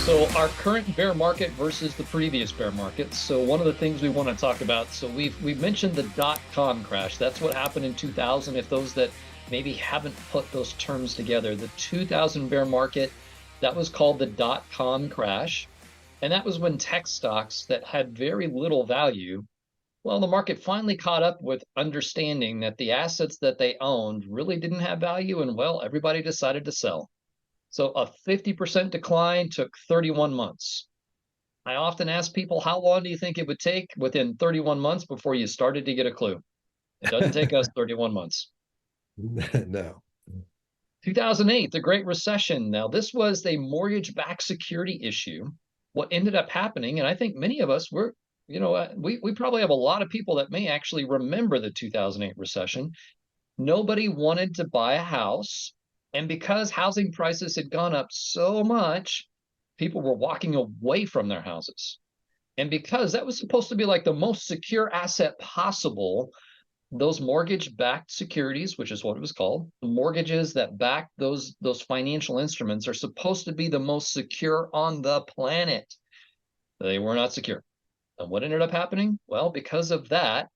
So our current bear market versus the previous bear market. So one of the things we want to talk about, so we've mentioned the dot-com crash. That's what happened in 2000. If those that maybe haven't put those terms together, the 2000 bear market, that was called the dot-com crash. And that was when tech stocks that had very little value, well, the market finally caught up with understanding that the assets that they owned really didn't have value, and well, everybody decided to sell. So a 50% decline took 31 months. I often ask people, how long do you think it would take within 31 months before you started to get a clue? It doesn't take us 31 months. No. 2008, the Great Recession. Now, this was a mortgage-backed security issue. What ended up happening, and I think many of us were, we probably have a lot of people that may actually remember the 2008 recession. Nobody wanted to buy a house. And because housing prices had gone up so much, people were walking away from their houses. And because that was supposed to be like the most secure asset possible, those mortgage-backed securities, which is what it was called, the mortgages that back those financial instruments are supposed to be the most secure on the planet. They were not secure. And what ended up happening? Well, because of that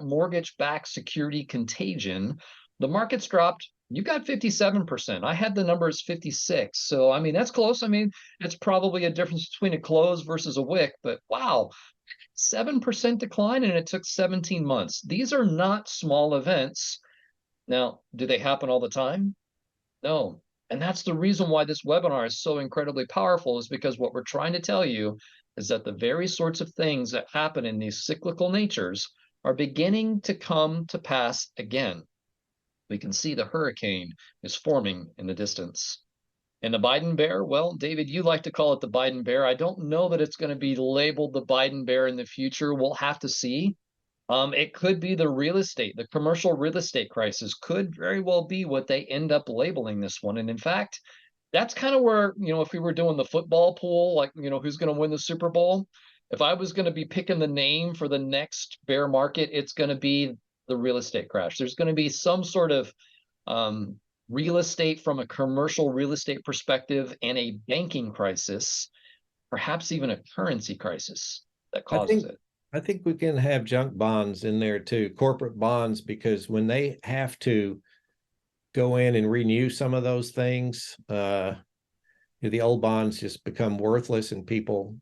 mortgage-backed security contagion, the markets dropped. You got 57%. I had the number as 56. So, I mean, that's close. I mean, it's probably a difference between a close versus a wick, but wow, 7% decline, and it took 17 months. These are not small events. Now, do they happen all the time? No. And that's the reason why this webinar is so incredibly powerful, is because what we're trying to tell you is that the very sorts of things that happen in these cyclical natures are beginning to come to pass again. We can see the hurricane is forming in the distance. And the Biden bear, well, David, you like to call it the Biden bear. I don't know that it's going to be labeled the Biden bear in the future. We'll have to see. It could be the real estate, the commercial real estate crisis could very well be what they end up labeling this one. And in fact, that's kind of where, if we were doing the football pool, like, who's going to win the Super Bowl? If I was going to be picking the name for the next bear market, it's going to be the real estate crash. There's going to be some sort of real estate from a commercial real estate perspective and a banking crisis, perhaps even a currency crisis that causes it. I think we can have junk bonds in there too, corporate bonds, because when they have to go in and renew some of those things, the old bonds just become worthless and people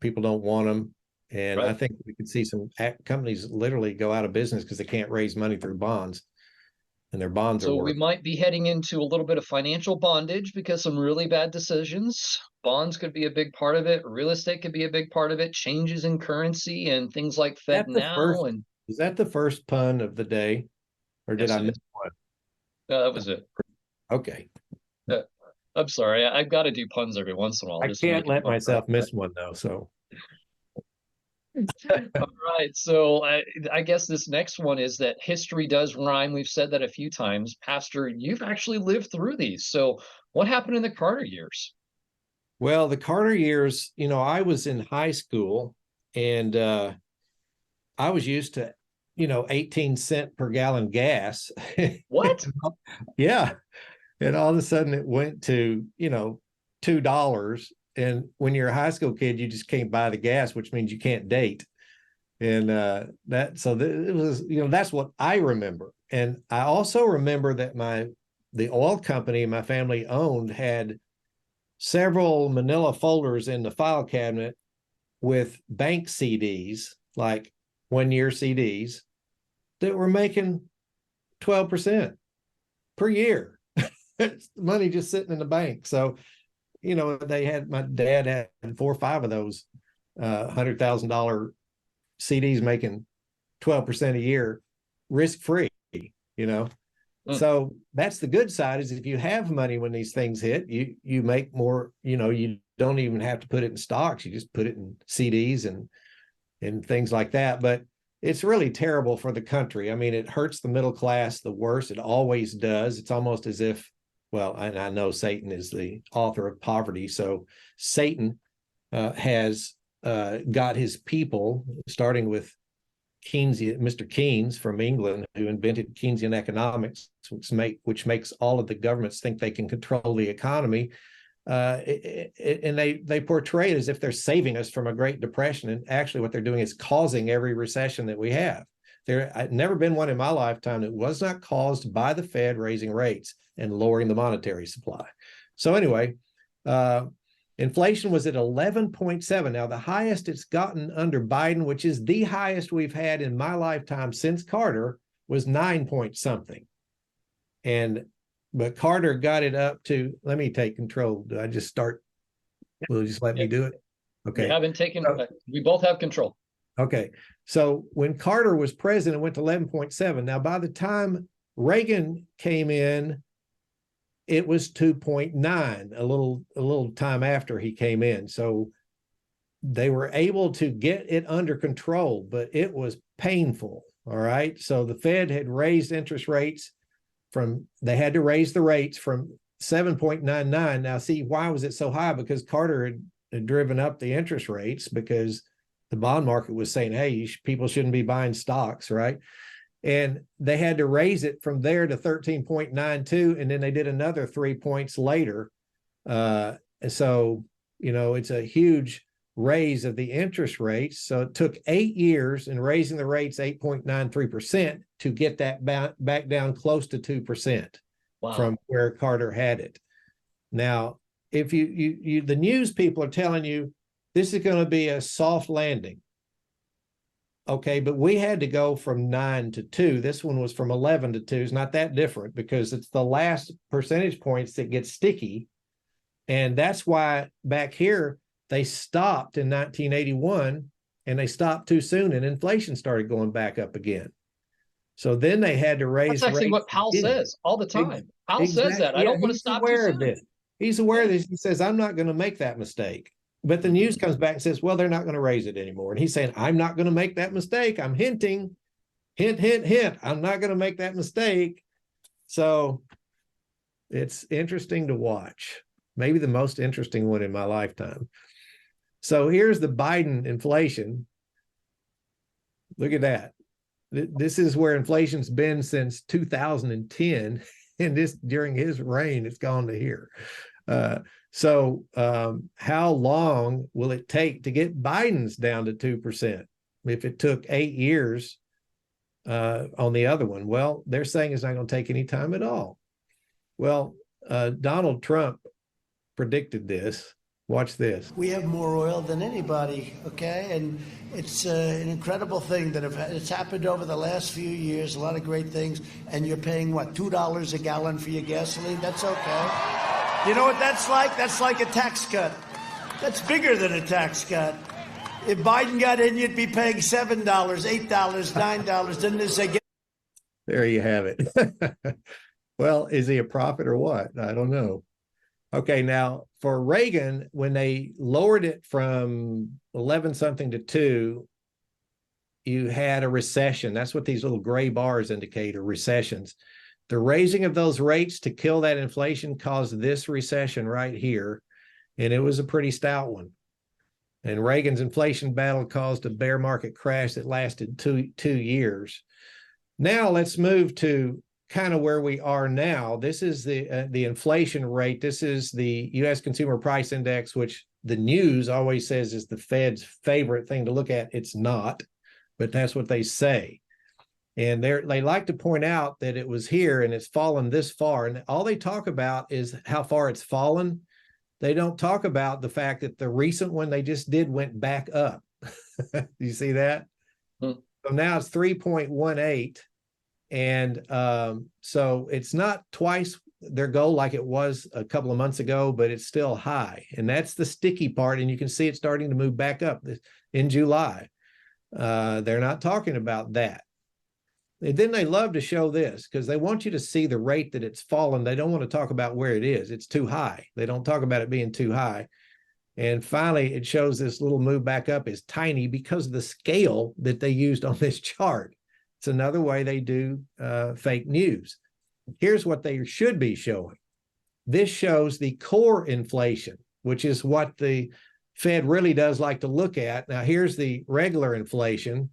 don't want them. And right. I think we could see some companies literally go out of business because they can't raise money through bonds. And their bonds are worth. So we might be heading into a little bit of financial bondage because some really bad decisions. Bonds could be a big part of it. Real estate could be a big part of it. Changes in currency and things like Fed now. Is that the first pun of the day? Or did I miss one? No, that was it. Okay. I'm sorry. I've got to do puns every once in a while. I can't let myself miss one, though. So. All right. So I guess this next one is that history does rhyme. We've said that a few times. Pastor, you've actually lived through these. So what happened in the Carter years? Well, the Carter years, I was in high school and I was used to, 18 cent per gallon gas. What? Yeah. And all of a sudden it went to, $2. And when you're a high school kid, you just can't buy the gas, which means you can't date. And it was, that's what I remember. And I also remember that the oil company my family owned had several manila folders in the file cabinet with bank CDs, like 1-year CDs, that were making 12% per year. It's money just sitting in the bank. So, my dad had 4 or 5 of those $100,000 CDs making 12% a year, risk-free, So that's the good side, is if you have money when these things hit, you make more, you don't even have to put it in stocks. You just put it in CDs and things like that. But it's really terrible for the country. I mean, it hurts the middle class the worst. It always does. It's almost as if, well, and I know Satan is the author of poverty. So Satan has got his people, starting with Mr. Keynes from England, who invented Keynesian economics, which makes all of the governments think they can control the economy. and they portray it as if they're saving us from a Great Depression, and actually what they're doing is causing every recession that we have. I've never been one in my lifetime that was not caused by the Fed raising rates and lowering the monetary supply. So anyway, inflation was at 11.7. Now, the highest it's gotten under Biden, which is the highest we've had in my lifetime since Carter, was 9 point something. But Carter got it up to, let me take control. Do I just start? Will you just let me do it? Okay. We haven't taken, we both have control. Okay. So when Carter was president, it went to 11.7. Now, by the time Reagan came in, it was 2.9, a little time after he came in. So they were able to get it under control, but it was painful. All right. So the Fed had raised interest rates they had to raise the rates from 7.99. Now, see, why was it so high? Because Carter had driven up the interest rates because the bond market was saying, hey, people shouldn't be buying stocks, right? And they had to raise it from there to 13.92, and then they did another 3 points later. So, it's a huge raise of the interest rates. So it took 8 years in raising the rates 8.93% to get that back down close to 2%. Wow. From where Carter had it. Now, if the news people are telling you this is going to be a soft landing. Okay, but we had to go from 9 to 2. This one was from 11 to 2. It's not that different because it's the last percentage points that get sticky. And that's why back here, they stopped in 1981, and they stopped too soon, and inflation started going back up again. So then they had to raise. That's actually what Powell says all the time. Powell says that. I don't want to stop too soon. Of this. He's aware of this. He says, I'm not going to make that mistake. But the news comes back and says, well, they're not going to raise it anymore. And he's saying, I'm not going to make that mistake. I'm hinting, hint, hint, hint. I'm not going to make that mistake. So it's interesting to watch. Maybe the most interesting one in my lifetime. So here's the Biden inflation. Look at that. This is where inflation's been since 2010. And this during his reign, it's gone to here. So how long will it take to get Biden's down to 2%? If it took 8 years on the other one, well, they're saying it's not going to take any time at all. Well, Donald Trump predicted this. Watch this. We have more oil than anybody, okay? And it's an incredible thing that it's happened over the last few years, a lot of great things, and you're paying, what, $2 a gallon for your gasoline? That's okay. You know what that's like? That's like a tax cut. That's bigger than a tax cut. If Biden got in, you'd be paying $7, $8, $9. Didn't they say? There you have it. Well, is he a prophet or what? I don't know. Okay, now for Reagan, when they lowered it from 11 something to 2, you had a recession. That's what these little gray bars indicate, are recessions. The raising of those rates to kill that inflation caused this recession right here, and it was a pretty stout one. And Reagan's inflation battle caused a bear market crash that lasted two years. Now let's move to kind of where we are now. This is the inflation rate. This is the U.S. Consumer Price Index, which the news always says is the Fed's favorite thing to look at. It's not, but that's what they say. And they like to point out that it was here and it's fallen this far. And all they talk about is how far it's fallen. They don't talk about the fact that the recent one they just did went back up. You see that? So now it's 3.18. And so it's not twice their goal like it was a couple of months ago, but it's still high. And that's the sticky part. And you can see it starting to move back up in July. They're not talking about that. And then they love to show this because they want you to see the rate that it's fallen. They don't want to talk about where it is. It's too high. They don't talk about it being too high. And finally, it shows this little move back up is tiny because of the scale that they used on this chart. It's another way they do fake news. Here's what they should be showing. This shows the core inflation, which is what the Fed really does like to look at. Now, here's the regular inflation.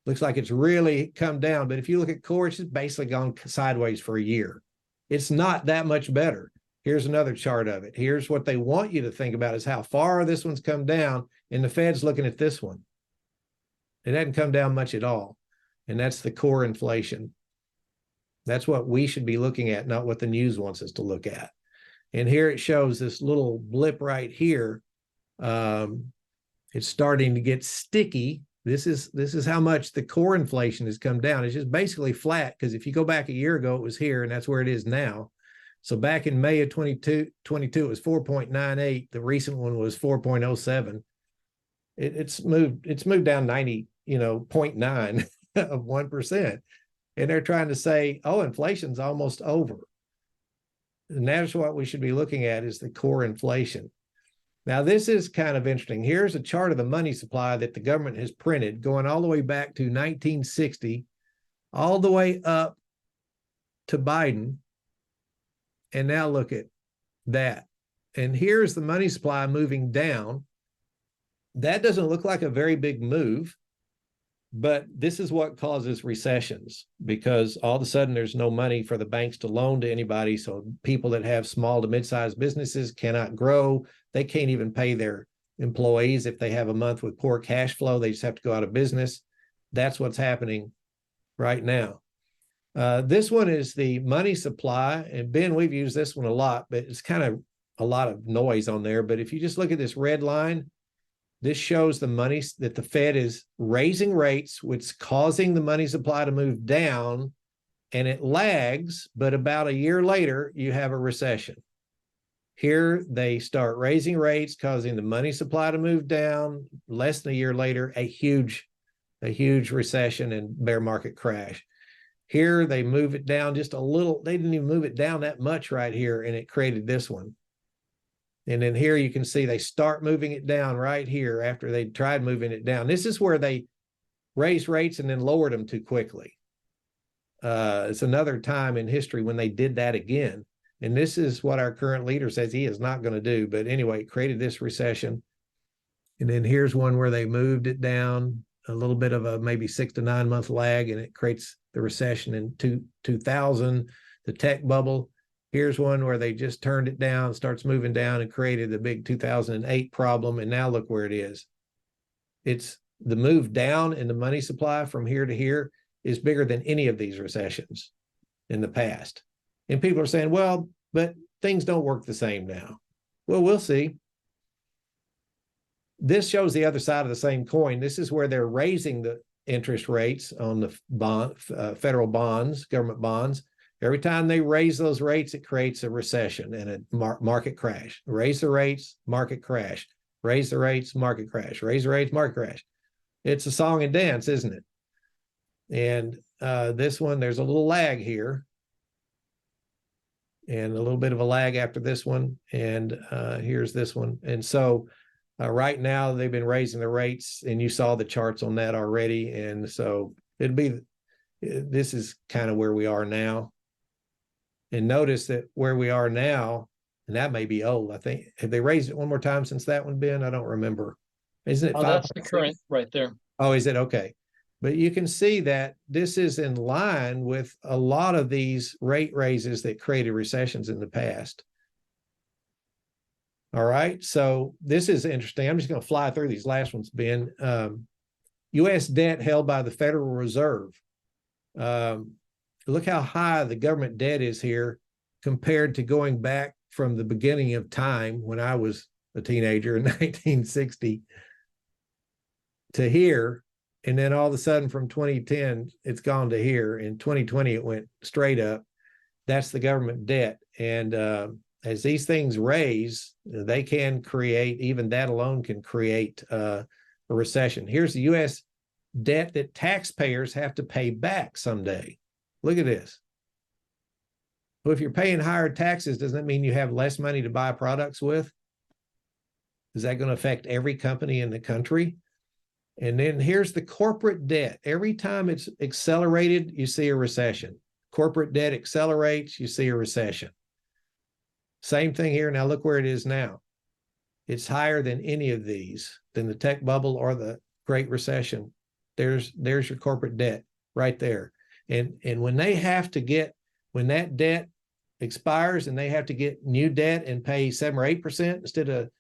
Looks like it's really come down, but if you look at core, it's just basically gone sideways for a year. It's not that much better. Here's another chart of it. Here's what they want you to think about is how far this one's come down, and the Fed's looking at this one. It hadn't come down much at all, and that's the core inflation. That's what we should be looking at, not what the news wants us to look at. And here it shows this little blip right here. It's starting to get sticky. This is how much the core inflation has come down. It's just basically flat, because if you go back a year ago, it was here, and that's where it is now. So back in May of 22, it was 4.98. The recent one was 4.07. It's moved down 90, 0.9 of 1%. And they're trying to say, oh, inflation's almost over. And that's what we should be looking at, is the core inflation. Now, this is kind of interesting. Here's a chart of the money supply that the government has printed going all the way back to 1960, all the way up to Biden. And now look at that. And here's the money supply moving down. That doesn't look like a very big move, but this is what causes recessions, because all of a sudden there's no money for the banks to loan to anybody. So people that have small to mid-sized businesses cannot grow. They can't even pay their employees. If they have a month with poor cash flow, they just have to go out of business. That's what's happening right now. This one is the money supply. And Ben, we've used this one a lot, but it's kind of a lot of noise on there. But if you just look at this red line, this shows the money that the Fed is raising rates, which is causing the money supply to move down, and it lags, but about a year later, you have a recession. Here, they start raising rates, causing the money supply to move down. Less than a year later, a huge recession and bear market crash. Here, they move it down just a little. They didn't even move it down that much right here, and it created this one. And then here you can see they start moving it down right here after they tried moving it down. This is where they raised rates and then lowered them too quickly. It's another time in history when they did that again. And this is what our current leader says he is not going to do. But anyway, it created this recession. And then here's one where they moved it down, a little bit of a maybe 6 to 9 month lag, and it creates the recession in 2000, the tech bubble. Here's one where they just turned it down, starts moving down, and created the big 2008 problem. And now look where it is. It's the move down in the money supply from here to here is bigger than any of these recessions in the past. And people are saying, well, but things don't work the same now. Well, we'll see. This shows the other side of the same coin. This is where they're raising the interest rates on the federal bonds, government bonds. Every time they raise those rates, it creates a recession and a market crash. Raise the rates, market crash. Raise the rates, market crash. Raise the rates, market crash. It's a song and dance, isn't it? And this one, there's a little lag here. And a little bit of a lag after this one. And here's this one. And so right now, they've been raising the rates, and you saw the charts on that already. And so this is kind of where we are now. And notice that where we are now, and that may be old, I think. Have they raised it one more time since that one, Ben? I don't remember. Isn't it? Oh, that's the current right there. Oh, is it? Okay. But you can see that this is in line with a lot of these rate raises that created recessions in the past. All right. So this is interesting. I'm just going to fly through these last ones, Ben. U.S. debt held by the Federal Reserve. Look how high the government debt is here compared to going back from the beginning of time when I was a teenager in 1960 to here. And then all of a sudden from 2010, it's gone to here. In 2020, it went straight up. That's the government debt. And as these things raise, they can create, even that alone can create a recession. Here's the U.S. debt that taxpayers have to pay back someday. Look at this. Well, if you're paying higher taxes, doesn't that mean you have less money to buy products with? Is that going to affect every company in the country? And then here's the corporate debt. Every time it's accelerated, you see a recession. Corporate debt accelerates, you see a recession. Same thing here. Now look where it is now. It's higher than any of these, than the tech bubble or the Great Recession. There's your corporate debt right there. And when they have to when that debt expires and they have to get new debt and pay 7 or 8% instead of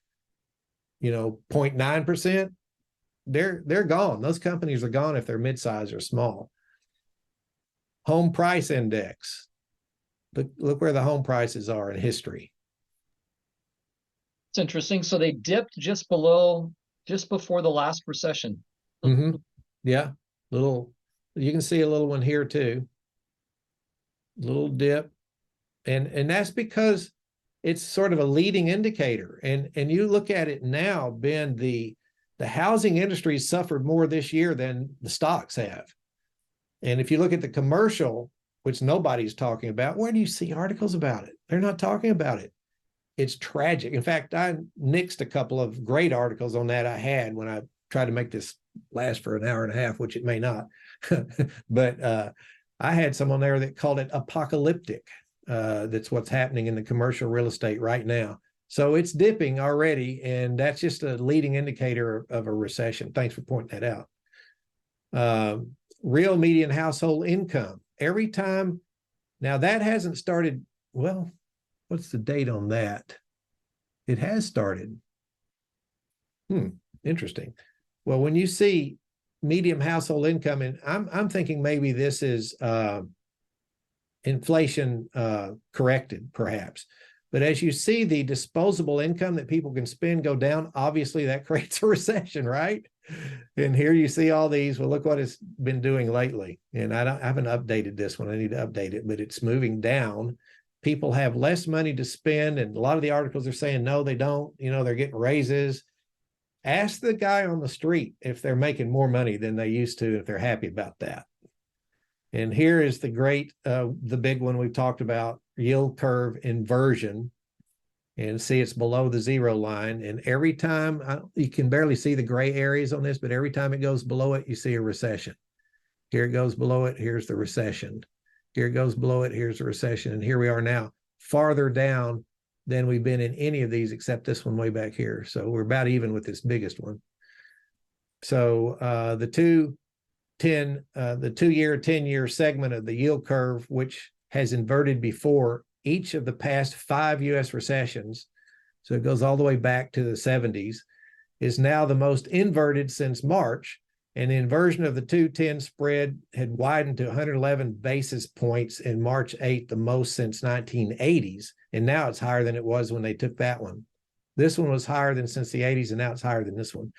0.9%, they're gone. Those companies are gone if they're mid-size or small. Home price index. Look where the home prices are in history. It's interesting. So they dipped just before the last recession. Mm-hmm. Yeah, you can see a little one here too. Little dip, and that's because it's sort of a leading indicator. And you look at it now, Ben, the housing industry suffered more this year than the stocks have. And if you look at the commercial, which nobody's talking about, where do you see articles about it? They're not talking about it. It's tragic. In fact, I nixed a couple of great articles on that I had when I tried to make this last for an hour and a half, which it may not. But I had some on there that called it apocalyptic. That's what's happening in the commercial real estate right now. So it's dipping already, and that's just a leading indicator of a recession. Thanks for pointing that out. Real median household income. Every time, now that hasn't started, well, what's the date on that? It has started. Interesting. Well, when you see median household income, and I'm thinking maybe this is inflation corrected, perhaps. But as you see the disposable income that people can spend go down, obviously that creates a recession, right? And here you see all these. Well, look what it's been doing lately. And I haven't updated this one. I need to update it, but it's moving down. People have less money to spend. And a lot of the articles are saying, no, they don't. They're getting raises. Ask the guy on the street if they're making more money than they used to, if they're happy about that. And here is the big one we've talked about, yield curve inversion. And see, it's below the zero line. And every time, you can barely see the gray areas on this, but every time it goes below it, you see a recession. Here it goes below it, here's the recession. Here it goes below it, here's the recession. And here we are now, farther down than we've been in any of these except this one way back here. So we're about even with this biggest one. So the 2-year, 10-year segment of the yield curve, which has inverted before each of the past 5 U.S. recessions, so it goes all the way back to the 70s, is now the most inverted since March. And the inversion of the 2-10 spread had widened to 111 basis points in March 8th, the most since 1980s. And now it's higher than it was when they took that one. This one was higher than since the 80s, and now it's higher than this one.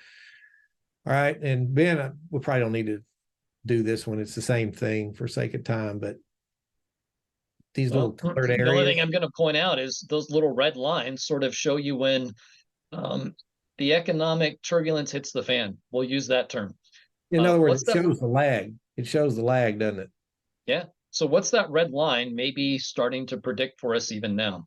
All right. And Ben, we probably don't need to do this one. It's the same thing for sake of time, but these little colored areas. The only thing I'm going to point out is those little red lines sort of show you when the economic turbulence hits the fan. We'll use that term. In other words, it shows the lag. It shows the lag, doesn't it? Yeah. So what's that red line maybe starting to predict for us even now?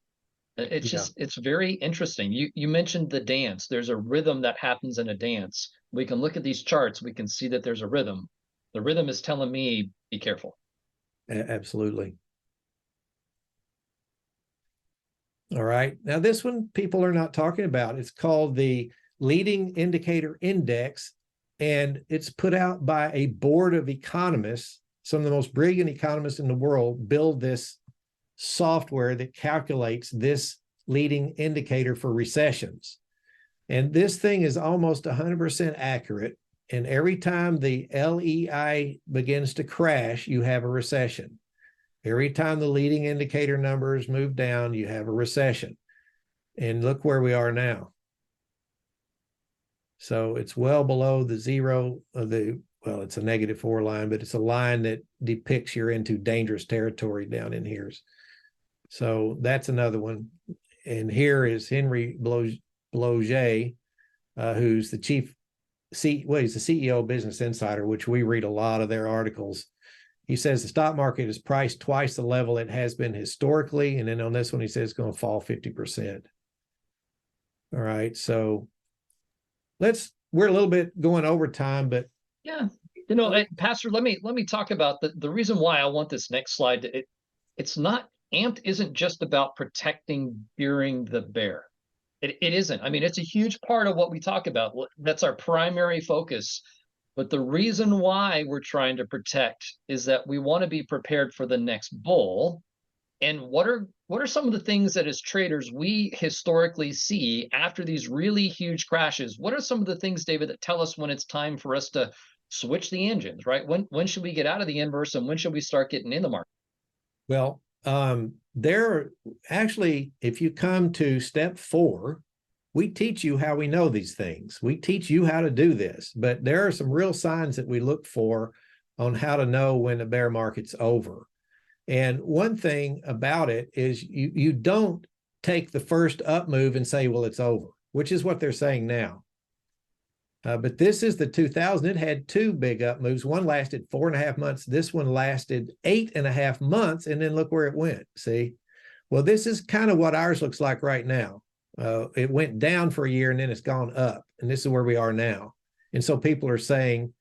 It's just, it's very interesting. You mentioned the dance. There's a rhythm that happens in a dance. We can look at these charts. We can see that there's a rhythm. The rhythm is telling me, be careful. Absolutely. All right. Now, this one people are not talking about. It's called the Leading Indicator Index, and it's put out by a board of economists. Some of the most brilliant economists in the world build this software that calculates this leading indicator for recessions. And this thing is almost 100% accurate. And every time the LEI begins to crash, you have a recession. Every time the leading indicator numbers move down, you have a recession. And look where we are now. So it's well below the zero of well, it's a -4 line, but it's a line that depicts you're into dangerous territory down in here. So that's another one. And here is Henry Bloget, who's the he's the CEO of Business Insider, which we read a lot of their articles. He says the stock market is priced twice the level it has been historically. And then on this one, he says it's going to fall 50%. All right. So we're a little bit going over time, but yeah, Pastor, let me talk about the reason why I want this next slide. It's not, AMP isn't just about protecting during the bear. It isn't. I mean, it's a huge part of what we talk about. That's our primary focus. But the reason why we're trying to protect is that we want to be prepared for the next bull. And what are some of the things that as traders we historically see after these really huge crashes? What are some of the things, David, that tell us when it's time for us to switch the engines, right? When should we get out of the inverse and when should we start getting in the market? Well, there actually, if you come to step 4, we teach you how we know these things. We teach you how to do this, but there are some real signs that we look for on how to know when the bear market's over. And one thing about it is you don't take the first up move and say, well, it's over, which is what they're saying now. But this is the 2000. It had 2 big up moves. One lasted 4.5 months. This one lasted 8.5 months. And then look where it went. See? Well, this is kind of what ours looks like right now. It went down for a year and then it's gone up. And this is where we are now. And so people are saying,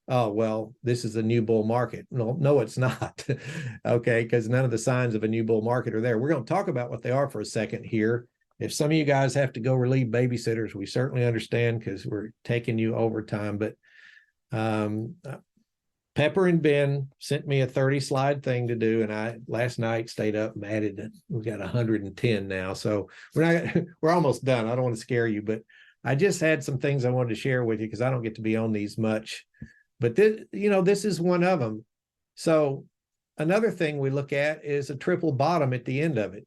oh, well, this is a new bull market. No, it's not. Okay, because none of the signs of a new bull market are there. We're going to talk about what they are for a second here. If some of you guys have to go relieve babysitters, we certainly understand because we're taking you overtime. But Pepper and Ben sent me a 30-slide thing to do, and I last night stayed up and added. We got 110 now, so we're almost done. I don't want to scare you, but I just had some things I wanted to share with you because I don't get to be on these much. But this is one of them. So another thing we look at is a triple bottom at the end of it.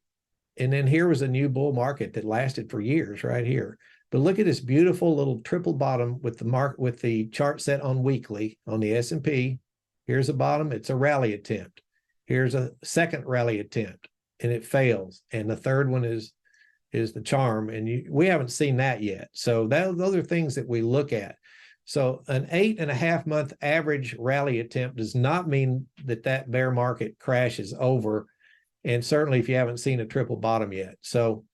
And then here was a new bull market that lasted for years right here. But look at this beautiful little triple bottom with the chart set on weekly on the S&P. Here's a bottom. It's a rally attempt. Here's a second rally attempt, and it fails. And the third one is the charm. And we haven't seen that yet. So those are things that we look at. So an 8.5 month average rally attempt does not mean that bear market crash is over. And certainly if you haven't seen a triple bottom yet. So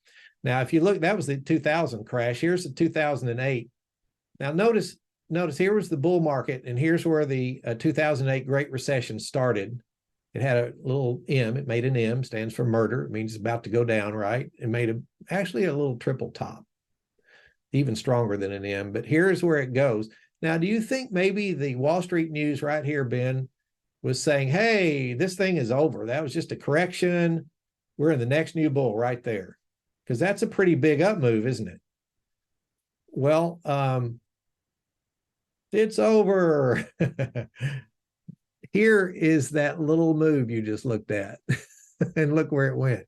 now if you look, that was the 2000 crash. Here's the 2008. Now notice here was the bull market, and here's where the 2008 Great Recession started. It had a little M. It made an M, stands for murder. It means it's about to go down, right? It made actually a little triple top, even stronger than an M. But here's where it goes. Now, do you think maybe the Wall Street News right here, Ben, was saying, hey, this thing is over. That was just a correction. We're in the next new bull right there. Because that's a pretty big up move, isn't it? Well, it's over. Here is that little move you just looked at. And look where it went.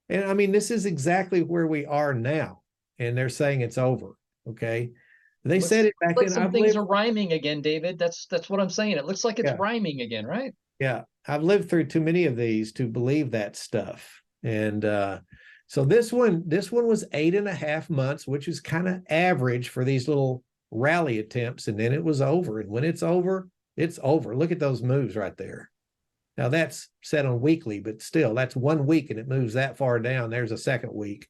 And I mean, this is exactly where we are now. And they're saying it's over. Okay. They said it back then. Some things are rhyming again, David. That's what I'm saying. It looks like it's rhyming again, right? Yeah. I've lived through too many of these to believe that stuff. And so this one was 8.5 months, which is kind of average for these little rally attempts. And then it was over. And when it's over, it's over. Look at those moves right there. Now that's set on weekly, but still that's 1 week and it moves that far down. There's a second week.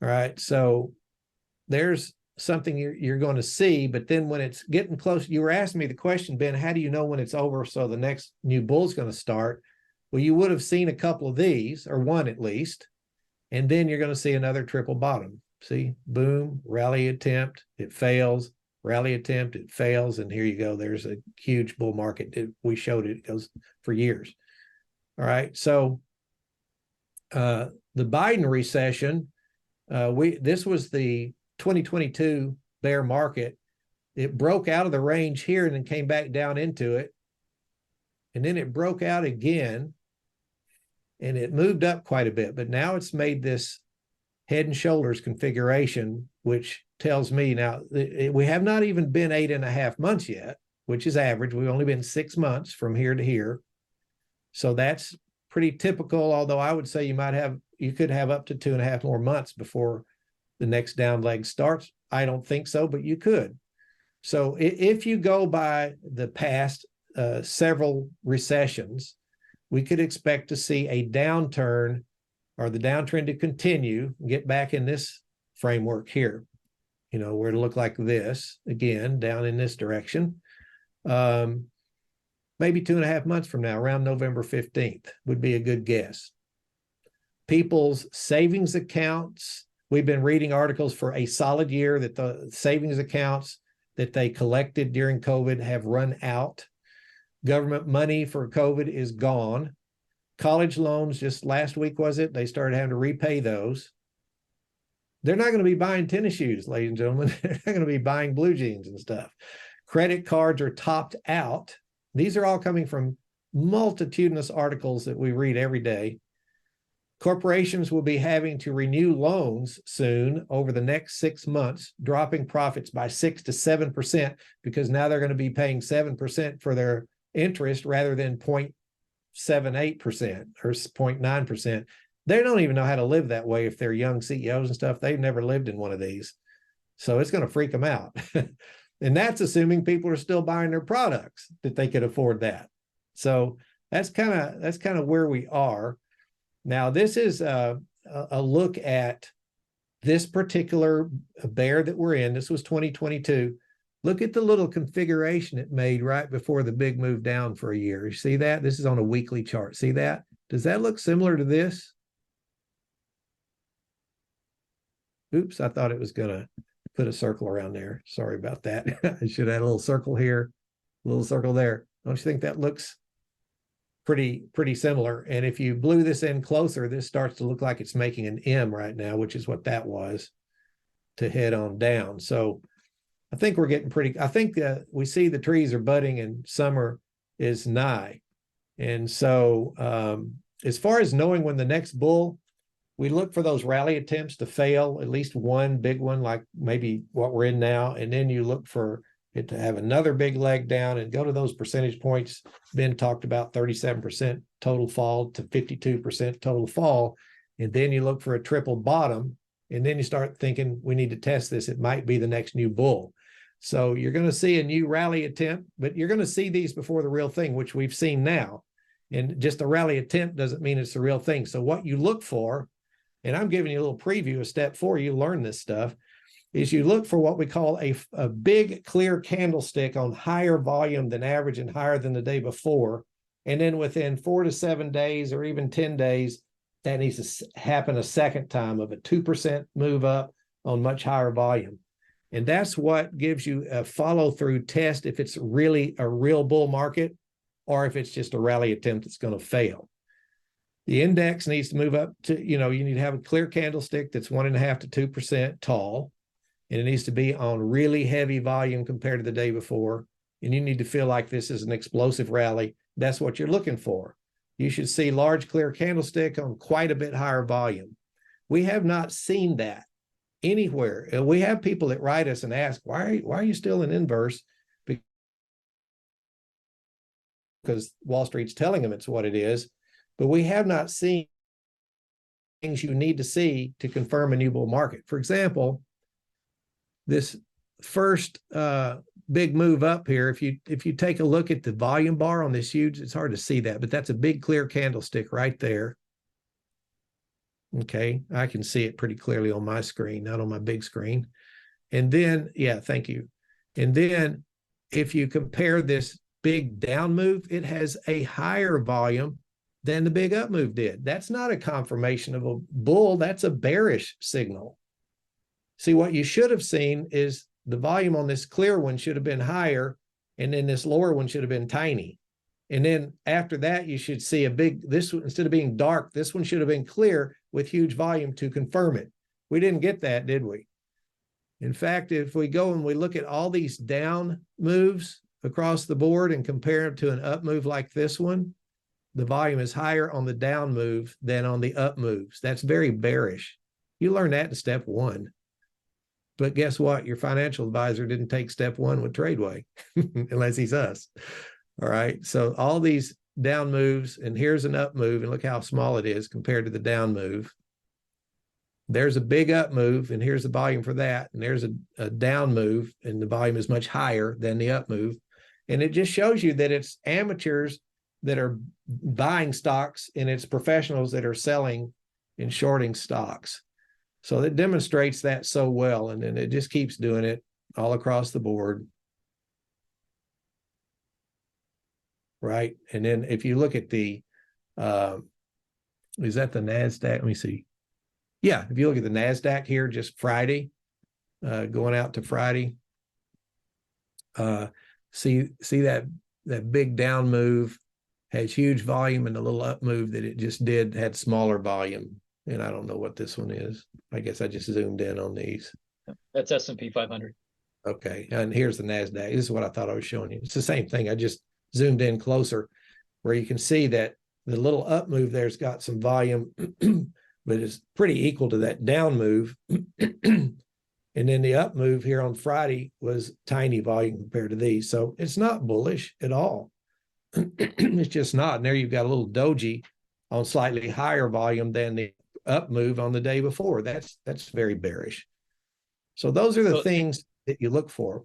All right. So there's something you're going to see, but then when it's getting close, you were asking me the question, Ben, how do you know when it's over? So the next new bull's going to start. Well, you would have seen a couple of these, or one at least, and then you're going to see another triple bottom. See, boom, rally attempt, it fails, rally attempt, it fails, and here you go. There's a huge bull market. We showed it goes for years. All right, so the Biden recession, this was the 2022 bear market. It broke out of the range here and then came back down into it. And then it broke out again and it moved up quite a bit. But now it's made this head and shoulders configuration, which tells me now we have not even been 8.5 months yet, which is average. We've only been 6 months from here to here. So that's pretty typical, although I would say you could have up to 2.5 more months before the next down leg starts. I don't think so, but you could. So if you go by the past several recessions, we could expect to see a downturn or the downtrend to continue, get back in this framework here, where it'll look like this again, down in this direction. Maybe 2.5 months from now, around November 15th would be a good guess. People's savings accounts, we've been reading articles for a solid year that the savings accounts that they collected during COVID have run out. Government money for COVID is gone. college loans, just last week, was it? They started having to repay those. They're not going to be buying tennis shoes, ladies and gentlemen. They're not going to be buying blue jeans and stuff. Credit cards are topped out. These are all coming from multitudinous articles that we read every day. Corporations will be having to renew loans soon over the next 6 months, dropping profits by 6 to 7%, because now they're going to be paying 7% for their interest rather than 0.78% or 0.9%. They don't even know how to live that way if they're young CEOs and stuff. They've never lived in one of these. So it's going to freak them out. And that's assuming people are still buying their products, that they could afford that. So that's kind of where we are. Now, this is a look at this particular bear that we're in. This was 2022. Look at the little configuration it made right before the big move down for a year. You see that? This is on a weekly chart. See that? Does that look similar to this? Oops, I thought it was going to put a circle around there. Sorry about that. I should have had a little circle here, a little circle there. Don't you think that looks pretty similar? And if you blew this in closer, this starts to look like it's making an M right now, which is what that was, to head on down. So I think we're getting pretty, I think we see the trees are budding and summer is nigh. And so as far as knowing when the next bull, we look for those rally attempts to fail, at least one big one, like maybe what we're in now. And then you look for it to have another big leg down and go to those percentage points. Ben talked about 37% total fall to 52% total fall. And then you look for a triple bottom. And then you start thinking, we need to test this. It might be the next new bull. So you're going to see a new rally attempt, but you're going to see these before the real thing, which we've seen now. And just a rally attempt doesn't mean it's the real thing. So what you look for, and I'm giving you a little preview of step 4, you learn this stuff, is you look for what we call a big clear candlestick on higher volume than average and higher than the day before. And then within 4 to 7 days or even 10 days, that needs to happen a second time of a 2% move up on much higher volume. And that's what gives you a follow-through test if it's really a real bull market or if it's just a rally attempt that's going to fail. The index needs to move up to, you need to have a clear candlestick that's 1.5 to 2% tall, and it needs to be on really heavy volume compared to the day before. And you need to feel like this is an explosive rally. That's what you're looking for. You should see large clear candlestick on quite a bit higher volume. We have not seen that anywhere. We have people that write us and ask, why are you still in inverse? Because Wall Street's telling them it's what it is. But we have not seen things you need to see to confirm a new bull market. For example, this first big move up here, if you take a look at the volume bar on this huge, it's hard to see that, but that's a big clear candlestick right there. Okay, I can see it pretty clearly on my screen, not on my big screen. And then, yeah, thank you. And then if you compare this big down move, it has a higher volume than the big up move did. That's not a confirmation of a bull. That's a bearish signal. See, what you should have seen is the volume on this clear one should have been higher, and then this lower one should have been tiny. And then after that, you should see a big, this instead of being dark, this one should have been clear with huge volume to confirm it. We didn't get that, did we? In fact, if we go and we look at all these down moves across the board and compare them to an up move like this one, the volume is higher on the down move than on the up moves. That's very bearish. You learn that in step 1. But guess what? Your financial advisor didn't take step 1 with TRADEway, unless he's us. All right. So all these down moves, and here's an up move, and look how small it is compared to the down move. There's a big up move, and here's the volume for that. And there's a down move, and the volume is much higher than the up move. And it just shows you that it's amateurs that are buying stocks, and it's professionals that are selling and shorting stocks. So it demonstrates that so well, and then it just keeps doing it all across the board. Right. And then if you look at the, is that the NASDAQ? Let me see. Yeah, if you look at the NASDAQ here, just Friday, going out to Friday, see that big down move has huge volume, and the little up move that it just did had smaller volume. And I don't know what this one is. I guess I just zoomed in on these. That's S&P 500. Okay, and here's the NASDAQ. This is what I thought I was showing you. It's the same thing. I just zoomed in closer where you can see that the little up move there's got some volume, but it's pretty equal to that down move. And then the up move here on Friday was tiny volume compared to these. So it's not bullish at all. It's just not. And there you've got a little doji on slightly higher volume than the up move on the day before. That's very bearish. So those are the things that you look for.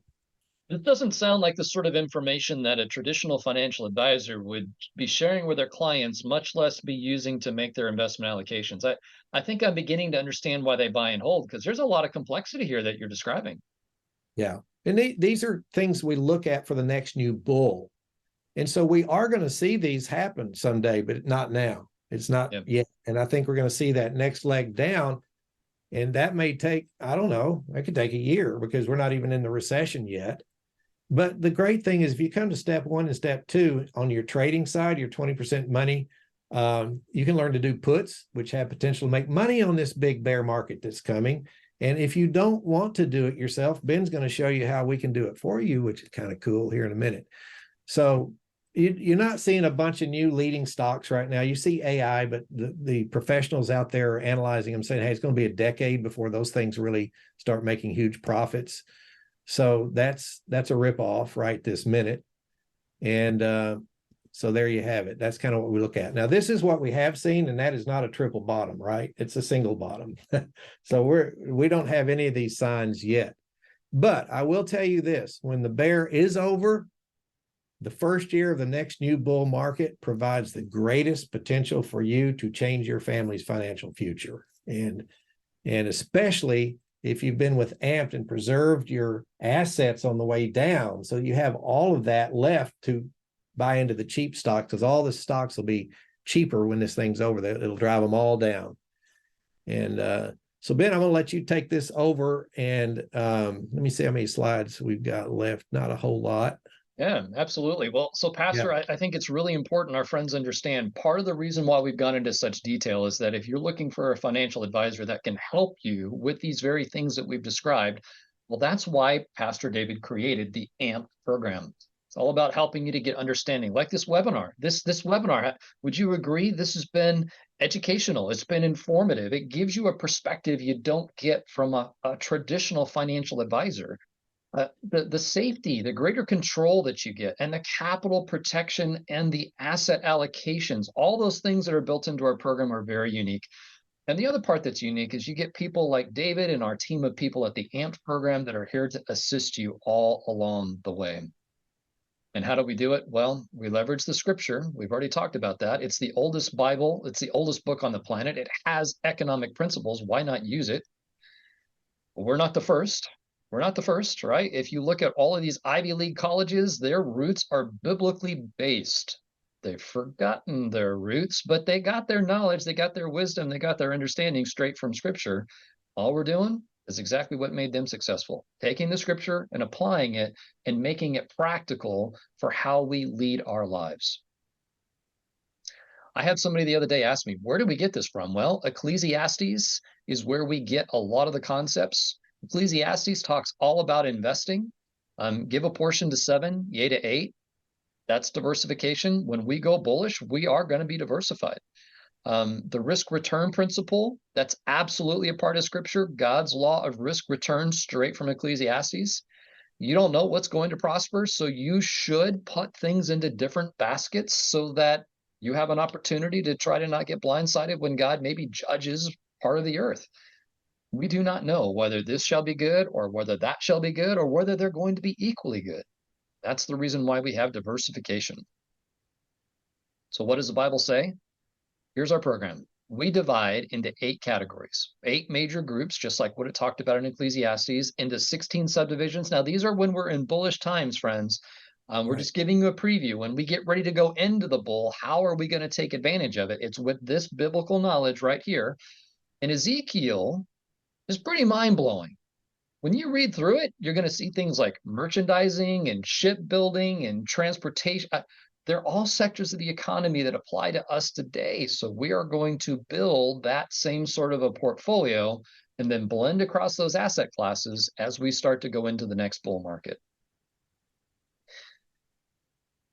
This doesn't sound like the sort of information that a traditional financial advisor would be sharing with their clients, much less be using to make their investment allocations. I think I'm beginning to understand why they buy and hold, because there's a lot of complexity here that you're describing. Yeah. And these are things we look at for the next new bull. And so we are going to see these happen someday, but not now. It's not yet. And I think we're going to see that next leg down. And that may take, I don't know, it could take a year because we're not even in the recession yet. But the great thing is if you come to step 1 and step 2 on your trading side, your 20% money, you can learn to do puts, which have potential to make money on this big bear market that's coming. And if you don't want to do it yourself, Ben's going to show you how we can do it for you, which is kind of cool here in a minute. So you're not seeing a bunch of new leading stocks right now. You see AI, but the professionals out there are analyzing them saying, hey, it's going to be a decade before those things really start making huge profits. So that's a ripoff right this minute. And so there you have it. That's kind of what we look at. Now, this is what we have seen, and that is not a triple bottom, right? It's a single bottom. So we don't have any of these signs yet. But I will tell you this, when the bear is over, the first year of the next new bull market provides the greatest potential for you to change your family's financial future. And especially if you've been with Amped and preserved your assets on the way down. So you have all of that left to buy into the cheap stocks, because all the stocks will be cheaper when this thing's over. It'll drive them all down. And so, Ben, I'm going to let you take this over. And let me see how many slides we've got left. Not a whole lot. Yeah, absolutely. Well, so Pastor, I think it's really important our friends understand part of the reason why we've gone into such detail is that if you're looking for a financial advisor that can help you with these very things that we've described, well, that's why Pastor David created the AMP program. It's all about helping you to get understanding, like this webinar. This webinar, would you agree? This has been educational. It's been informative. It gives you a perspective you don't get from a traditional financial advisor. The safety, the greater control that you get, and the capital protection and the asset allocations, all those things that are built into our program are very unique. And the other part that's unique is you get people like David and our team of people at the AMP program that are here to assist you all along the way. And how do we do it? Well, we leverage the scripture. We've already talked about that. It's the oldest Bible. It's the oldest book on the planet. It has economic principles. Why not use it? Well, we're not the first. We're not the first, right? If you look at all of these Ivy League colleges, their roots are biblically based. They've forgotten their roots, but they got their knowledge, they got their wisdom, they got their understanding straight from scripture. All we're doing is exactly what made them successful, taking the scripture and applying it and making it practical for how we lead our lives. I had somebody the other day ask me, where did we get this from? Well, Ecclesiastes is where we get a lot of the concepts. Ecclesiastes talks all about investing. Give a portion to 7, yea to 8. That's diversification. When we go bullish, we are going to be diversified. The risk return principle, that's absolutely a part of scripture. God's law of risk return straight from Ecclesiastes. You don't know what's going to prosper, so you should put things into different baskets so that you have an opportunity to try to not get blindsided when God maybe judges part of the earth. We do not know whether this shall be good or whether that shall be good or whether they're going to be equally good. That's the reason why we have diversification. So what does the Bible say? Here's our program. We divide into 8 categories, 8 major groups, just like what it talked about in Ecclesiastes, into 16 subdivisions. Now, these are when we're in bullish times, friends. We're just giving you a preview. When we get ready to go into the bull, how are we going to take advantage of it? It's with this biblical knowledge right here. And Ezekiel is pretty mind-blowing. When you read through it, you're going to see things like merchandising and shipbuilding and transportation. They're all sectors of the economy that apply to us today. So we are going to build that same sort of a portfolio and then blend across those asset classes as we start to go into the next bull market.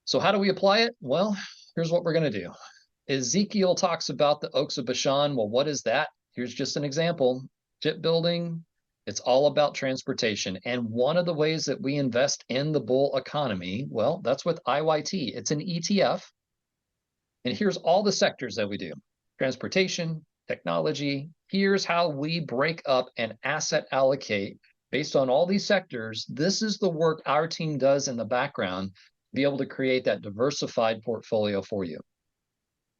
So how do we apply it? Well, here's what we're going to do. Ezekiel talks about the oaks of Bashan. Well, what is that? Here's just an example. Shipbuilding, it's all about transportation. And one of the ways that we invest in the bull economy, well, that's with IYT. It's an ETF. And here's all the sectors that we do. Transportation, technology. Here's how we break up and asset allocate based on all these sectors. This is the work our team does in the background to be able to create that diversified portfolio for you.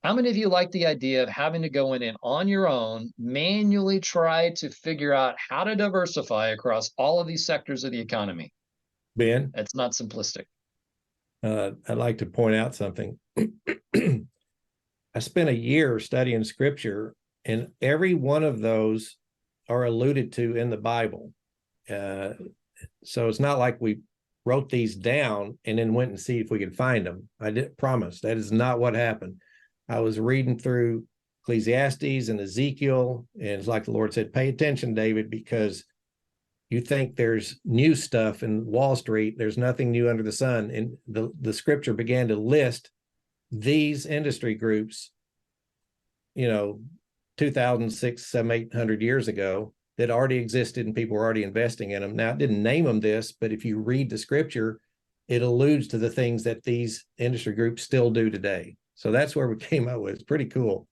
How many of you like the idea of having to go in and on your own, manually try to figure out how to diversify across all of these sectors of the economy? Ben, It's not simplistic. I'd like to point out something. I spent a year studying scripture, and every one of those are alluded to in the Bible. So it's not like we wrote these down and then went and see if we could find them. I didn't promise. That is not what happened. I was reading through Ecclesiastes and Ezekiel, and it's like the Lord said, pay attention, David, because you think there's new stuff in Wall Street. There's nothing new under the sun. And the scripture began to list these industry groups, 2006, 700, 800 years ago that already existed and people were already investing in them. Now, it didn't name them this, but if you read the scripture, it alludes to the things that these industry groups still do today. So that's where we came up with. It's pretty cool.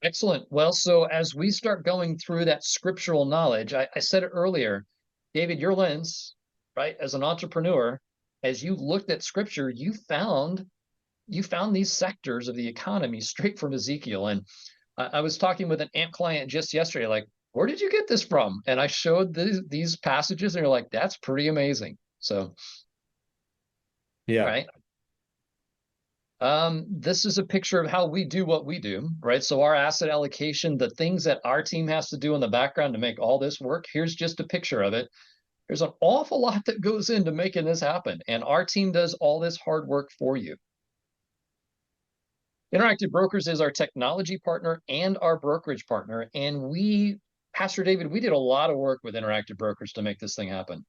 Excellent. Well, so as we start going through that scriptural knowledge, I said it earlier, David, your lens, right, as an entrepreneur, as you looked at scripture, you found these sectors of the economy straight from Ezekiel. And I was talking with an AMP client just yesterday, like, where did you get this from? And I showed these passages, and they're like, that's pretty amazing. So, yeah, right. This is a picture of how we do what we do, right? So our asset allocation, the things that our team has to do in the background to make all this work, here's just a picture of it. There's an awful lot that goes into making this happen, and our team does all this hard work for you. Interactive Brokers is our technology partner and our brokerage partner, and we, Pastor David, we did a lot of work with Interactive Brokers to make this thing happen.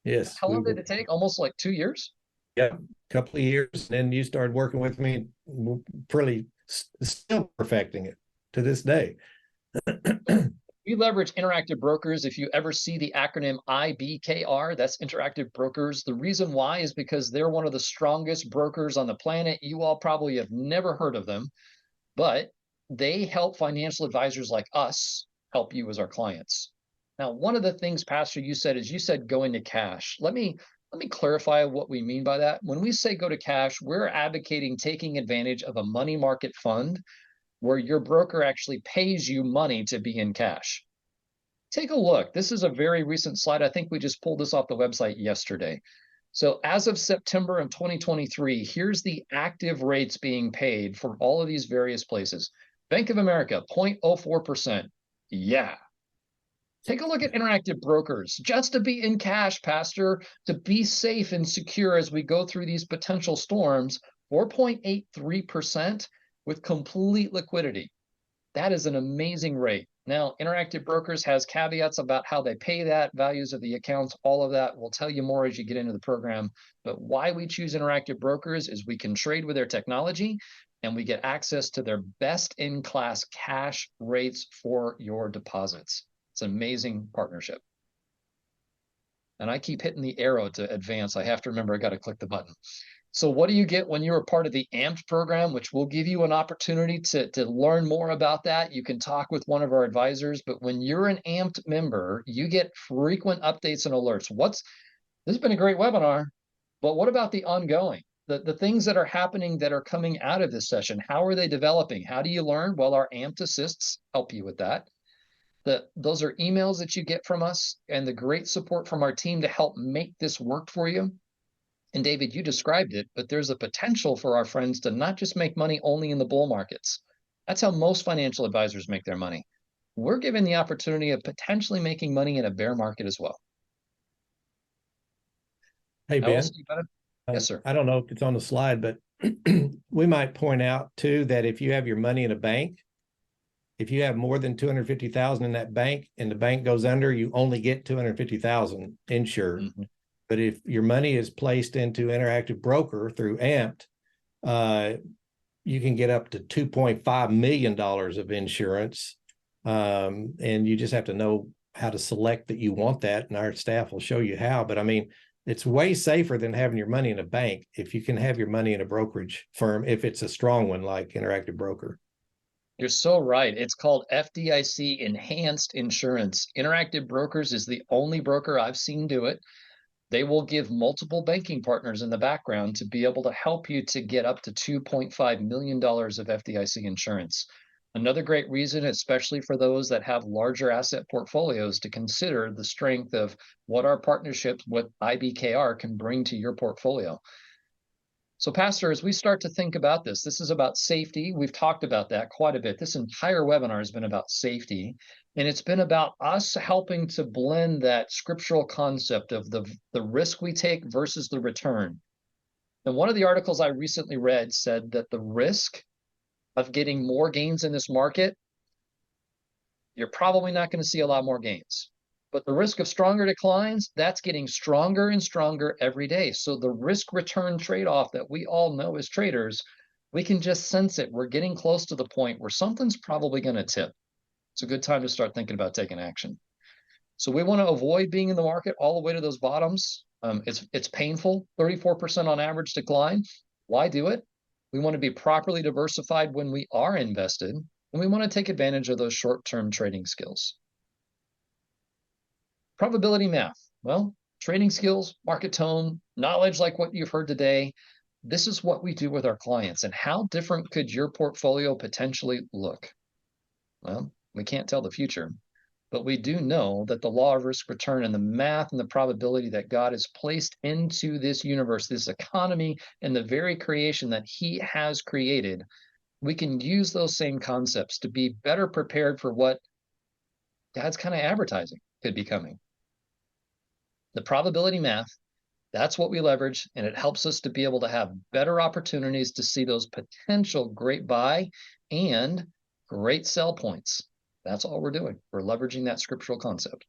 Yes. How long did it take? Almost like 2 years? Yeah, a couple of years, and then you started working with me, pretty still perfecting it to this day. We leverage Interactive Brokers. If you ever see the acronym IBKR, that's Interactive Brokers. The reason why is because they're one of the strongest brokers on the planet. You all probably have never heard of them, but they help financial advisors like us help you as our clients. Now, one of the things, Pastor, you said go into cash. Let me clarify what we mean by that. When we say go to cash, we're advocating taking advantage of a money market fund where your broker actually pays you money to be in cash. Take a look. This is a very recent slide. I think we just pulled this off the website yesterday. So as of September of 2023, here's the active rates being paid for all of these various places. Bank of America, 0.04%. Yeah. Take a look at Interactive Brokers, just to be in cash, Pastor, to be safe and secure as we go through these potential storms, 4.83% with complete liquidity. That is an amazing rate. Now, Interactive Brokers has caveats about how they pay that, values of the accounts, all of that. We'll tell you more as you get into the program. But why we choose Interactive Brokers is we can trade with their technology, and we get access to their best-in-class cash rates for your deposits. It's an amazing partnership. And I keep hitting the arrow to advance. I have to remember I got to click the button. So what do you get when you're a part of the AMPed program, which will give you an opportunity to learn more about that? You can talk with one of our advisors, but when you're an AMPed member, you get frequent updates and alerts. This has been a great webinar, but what about the ongoing? The things that are happening that are coming out of this session, how are they developing? How do you learn? Well, our AMPed assists help you with that. Those are emails that you get from us and the great support from our team to help make this work for you. And David, you described it, but there's a potential for our friends to not just make money only in the bull markets. That's how most financial advisors make their money. We're given the opportunity of potentially making money in a bear market as well. Hey, Ben, Yes, sir. I don't know if it's on the slide, but we might point out too that if you have your money in a bank, if you have more than 250,000 in that bank and the bank goes under, you only get 250,000 insured. Mm-hmm. But if your money is placed into Interactive Broker through Amped, you can get up to $2.5 million of insurance. And you just have to know how to select that you want that. And our staff will show you how. But I mean, it's way safer than having your money in a bank if you can have your money in a brokerage firm, if it's a strong one like Interactive Broker. You're so right. It's called FDIC Enhanced Insurance. Interactive Brokers is the only broker I've seen do it. They will give multiple banking partners in the background to be able to help you to get up to $2.5 million of FDIC insurance. Another great reason, especially for those that have larger asset portfolios, to consider the strength of what our partnerships with IBKR can bring to your portfolio. So, Pastor, as we start to think about this, this is about safety. We've talked about that quite a bit. This entire webinar has been about safety, and it's been about us helping to blend that scriptural concept of the risk we take versus the return. And one of the articles I recently read said that the risk of getting more gains in this market, you're probably not going to see a lot more gains. But the risk of stronger declines, that's getting stronger and stronger every day. So the risk return trade-off that we all know as traders, we can just sense it. We're getting close to the point where something's probably going to tip. It's a good time to start thinking about taking action. So we want to avoid being in the market all the way to those bottoms. It's painful, 34% on average decline. Why do it? We want to be properly diversified when we are invested, and we want to take advantage of those short-term trading skills. Probability math. Well, trading skills, market tone, knowledge like what you've heard today. This is what we do with our clients. And how different could your portfolio potentially look? Well, we can't tell the future, but we do know that the law of risk return and the math and the probability that God has placed into this universe, this economy, and the very creation that He has created, we can use those same concepts to be better prepared for what God's kind of advertising could be coming. The probability math, that's what we leverage, and it helps us to be able to have better opportunities to see those potential great buy and great sell points. That's all we're doing. We're leveraging that scriptural concept.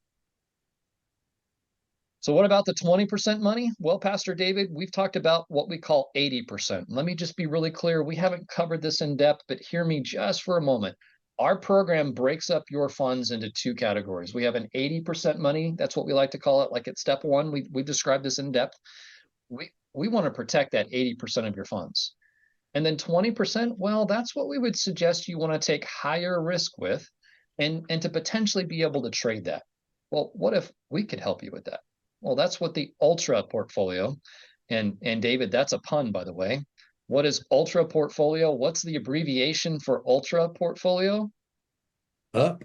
So what about the 20% money? Well, Pastor David, we've talked about what we call 80%. Let me just be really clear. We haven't covered this in depth, but hear me just for a moment. Our program breaks up your funds into two categories. We have an 80% money. That's what we like to call it. Like at step one, we described this in depth. We want to protect that 80% of your funds. And then 20%, well, that's what we would suggest you want to take higher risk with and to potentially be able to trade that. Well, what if we could help you with that? Well, that's what the Ultra portfolio, and David, that's a pun, by the way. What is Ultra portfolio? What's the abbreviation for Ultra portfolio? Up.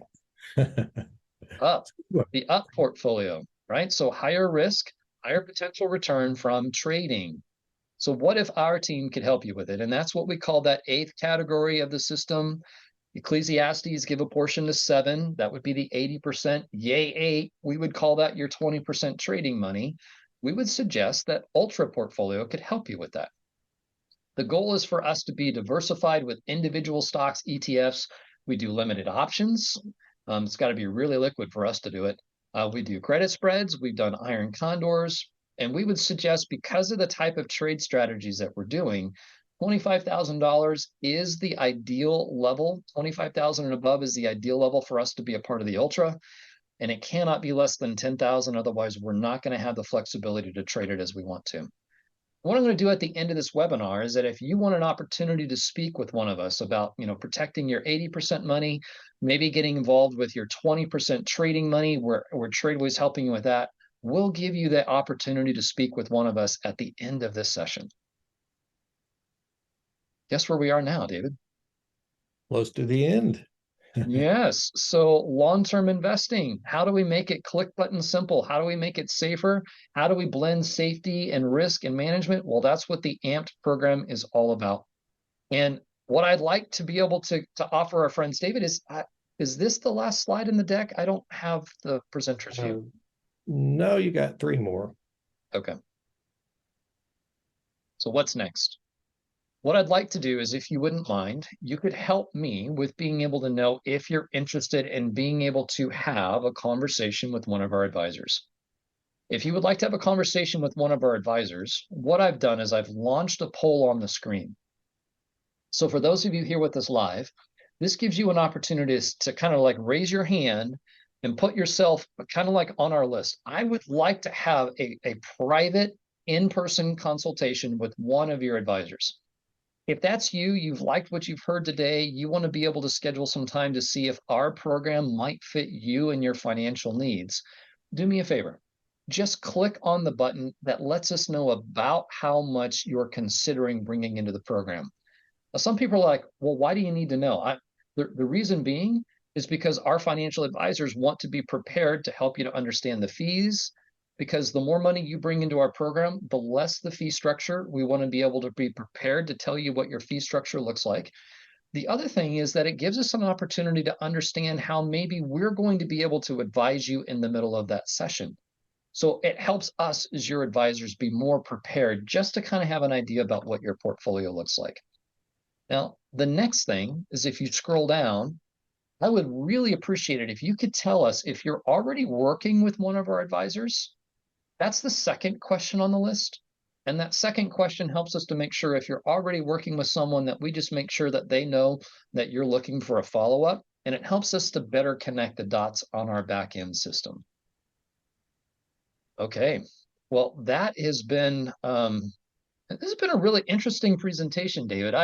Up. The up portfolio, right? So higher risk, higher potential return from trading. So what if our team could help you with it? And that's what we call that 8th category of the system. Ecclesiastes give a portion to 7. That would be the 80%. Yay, 8. We would call that your 20% trading money. We would suggest that Ultra portfolio could help you with that. The goal is for us to be diversified with individual stocks, ETFs. We do limited options. It's got to be really liquid for us to do it. We do credit spreads. We've done iron condors. And we would suggest, because of the type of trade strategies that we're doing, $25,000 is the ideal level. $25,000 and above is the ideal level for us to be a part of the Ultra. And it cannot be less than $10,000. Otherwise, we're not going to have the flexibility to trade it as we want to. What I'm going to do at the end of this webinar is that if you want an opportunity to speak with one of us about, protecting your 80% money, maybe getting involved with your 20% trading money, where TRADEway is helping you with that, we'll give you the opportunity to speak with one of us at the end of this session. Guess where we are now, David? Close to the end. Yes. So long-term investing, how do we make it click button simple? How do we make it safer? How do we blend safety and risk and management? Well, that's what the Amped program is all about. And what I'd like to be able to offer our friends, David, is this the last slide in the deck? I don't have the presenter's view. No, you got 3 more. Okay. So what's next? What I'd like to do is, if you wouldn't mind, you could help me with being able to know if you're interested in being able to have a conversation with one of our advisors. If you would like to have a conversation with one of our advisors, what I've done is I've launched a poll on the screen. So for those of you here with us live, this gives you an opportunity to kind of like raise your hand and put yourself kind of like on our list. I would like to have a private in-person consultation with one of your advisors. If that's you, you've liked what you've heard today, you want to be able to schedule some time to see if our program might fit you and your financial needs, do me a favor. Just click on the button that lets us know about how much you're considering bringing into the program. Now, some people are like, well, why do you need to know? The reason being is because our financial advisors want to be prepared to help you to understand the fees, because the more money you bring into our program, the less the fee structure. We want to be able to be prepared to tell you what your fee structure looks like. The other thing is that it gives us an opportunity to understand how maybe we're going to be able to advise you in the middle of that session. So it helps us as your advisors be more prepared just to kind of have an idea about what your portfolio looks like. Now, the next thing is, if you scroll down, I would really appreciate it if you could tell us if you're already working with one of our advisors. That's the second question on the list. And that second question helps us to make sure if you're already working with someone, that we just make sure that they know that you're looking for a follow-up, and it helps us to better connect the dots on our back end system. Okay, well, that has been this has been a really interesting presentation, David.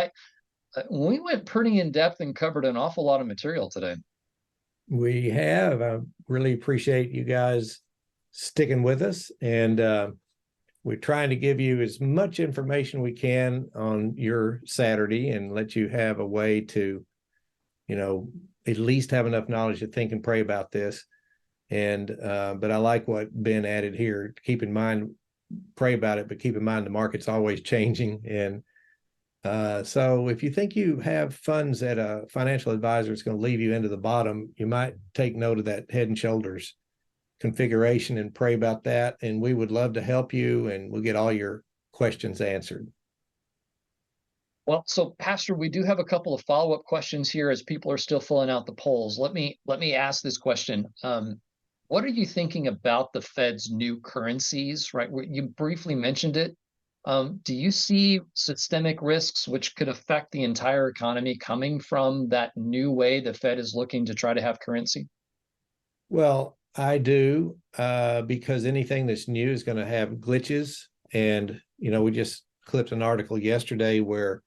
We went pretty in depth and covered an awful lot of material today. We have. I really appreciate you guys sticking with us, and we're trying to give you as much information we can on your Saturday and let you have a way to, at least have enough knowledge to think and pray about this. And but I like what Ben added here. Keep in mind, pray about it, but keep in mind the market's always changing. And so if you think you have funds that a financial advisor is going to leave you into the bottom, you might take note of that Head and Shoulders configuration and pray about that. And we would love to help you, and we'll get all your questions answered. Well, so Pastor, we do have a couple of follow-up questions here as people are still filling out the polls. Let me ask this question. What are you thinking about the Fed's new currencies, right? You briefly mentioned it. Do you see systemic risks which could affect the entire economy coming from that new way the Fed is looking to try to have currency? Well, I do, because anything that's new is going to have glitches. And, we just clipped an article yesterday where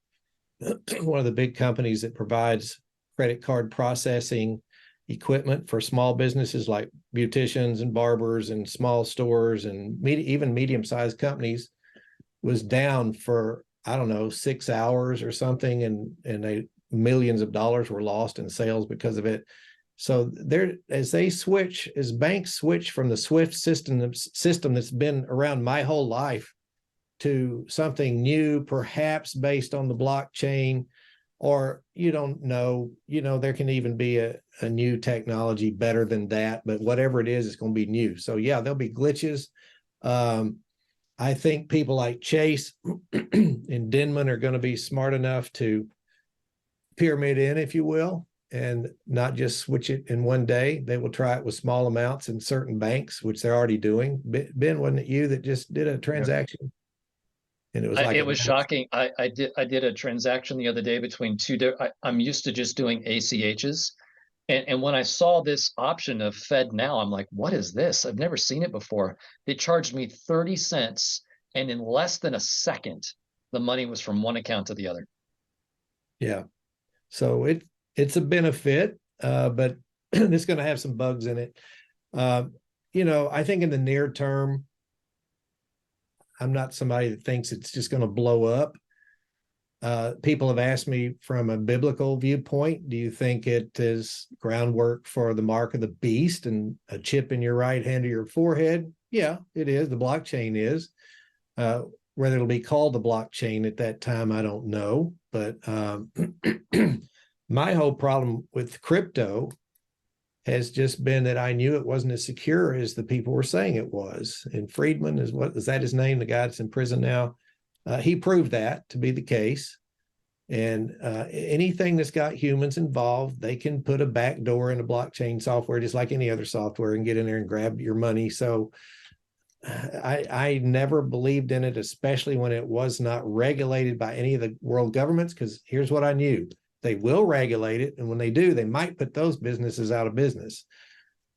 one of the big companies that provides credit card processing equipment for small businesses like beauticians and barbers and small stores and even medium-sized companies was down for, I don't know, 6 hours or something, and millions of dollars were lost in sales because of it. So as banks switch from the SWIFT system that's been around my whole life to something new, perhaps based on the blockchain, or you don't know, there can even be a new technology better than that, but whatever it is, it's going to be new. So yeah, there'll be glitches. I think people like Chase and Denman are going to be smart enough to pyramid in, if you will, and not just switch it in one day. They will try it with small amounts in certain banks, which they're already doing. Ben, wasn't it you that just did a transaction? And it was like it was shocking. I did a transaction the other day between I'm used to just doing ACHs. And when I saw this option of Fed Now, I'm like, what is this? I've never seen it before. They charged me 30 cents, and in less than a second, the money was from one account to the other. Yeah. So it's a benefit, but it's going to have some bugs in it. I think in the near term, I'm not somebody that thinks it's just going to blow up. People have asked me from a biblical viewpoint, do you think it is groundwork for the mark of the beast and a chip in your right hand or your forehead? Yeah, it is. The blockchain is. Whether it'll be called the blockchain at that time, I don't know. But my whole problem with crypto has just been that I knew it wasn't as secure as the people were saying it was. And Friedman is that his name? The guy that's in prison now. He proved that to be the case. And anything that's got humans involved, they can put a backdoor in a blockchain software, just like any other software, and get in there and grab your money. So I never believed in it, especially when it was not regulated by any of the world governments, because here's what I knew. They will regulate it. And when they do, they might put those businesses out of business.